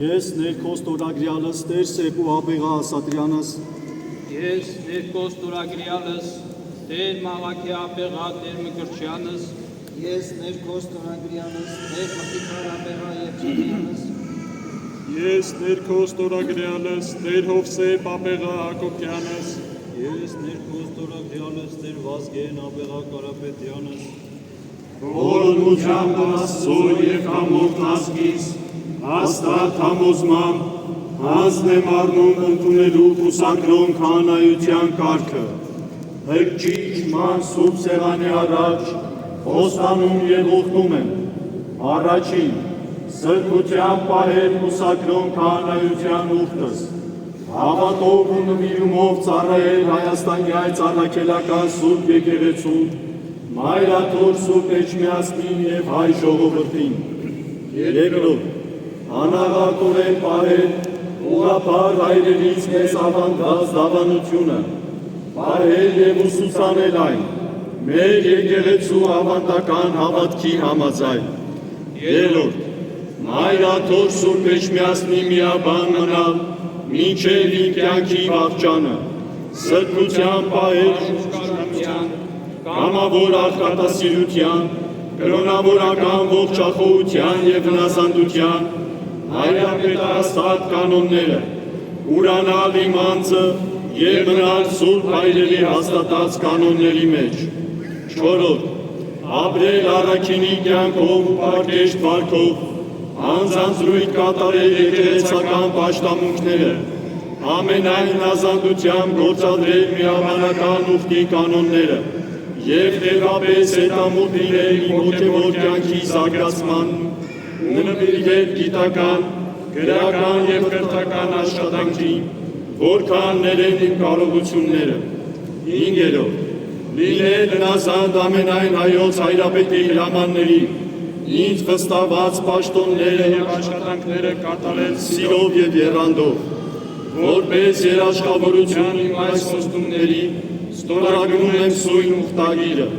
Ես ներքո ստորագրյալս Տեր Սեպ ու Աբեղա Ասատրյանս Ես ներքո ստորագրյալս Տեր Մաղաքե Աբեղա Տեր Մկրտչյանս Ես ներքո ստորագրյալս Տեր Մխիթար Աբեղա Երջանյանս Ես ներքո ստորագրյալս Տեր Հովսեփ Աբեղա Հակոբյանս Ես ներքո ստորագրյալս Տեր Վազգեն Աբեղա Կարապետյանս Ողորմությամբ Աստծո և համով ազգիս հաստատ համոզմամբ հանձն եմ առնում ընդունելու կուսակրոն քահանայության կարգը, հրճիչ ման սուրբ սեղանի առաջ խոստանում և ուխտում եմ առաջին սրբությամբ պահել կուսակրոն քահանայության ուխտս, հավատով ու նվիրումով ծառայել Հայաստանի այս առաքելական սուրբ եկեղեցուն, մայրաթոր սուրբ Էջմիածնին և հայ ժողովրդին, երկրորդ անաղատորեն պահել ուղղափառ հայրերից մեզ ավանդված դավանությունը, պահել և ուսուցանել այն, մեր եկեղեցու ավանդական հավատքի համաձայն, երրորդ մայրաթոր սուրբ Էջմիածնի միաբան մնալ մինչև իմ կյանքի վախճանը, սրբությամբ պահել շուրջարության, կամավոր աղքատասիրության, կրոնավորական ողջախոհության և հնազանդության, հայրապետարաստատ կանոնները, ուրանալ իմ անձը և մնալ սուրբ հայրերի հաստատած կանոնների մեջ, չորրորդ ապրել առաքինի կյանքով ու պարկեշտ վարքով, անձանձրույթ կատարել եկեղեցական պաշտամունքները, ամենայն հնազանդությամբ գործադրել միաբանական ուխտի կանոնները և տեղապես հետամուտ լինել իմ հոգևոր կյանքի զարգացման, նվիրվել գիտական, գրական և կրթական աշխատանքին, որքան ներեն իմ կարողությունները, հինգերորդ լինել հնազանդ ամենայն հայոց հայրապետի հրամանների, ինձ վստահված պաշտոնները և աշխատանքները կատարել սիրով և եռանդով, որպես երաշխավորություն իմ այս խոստումների ստորագրում եմ սույն ուխտագիրը։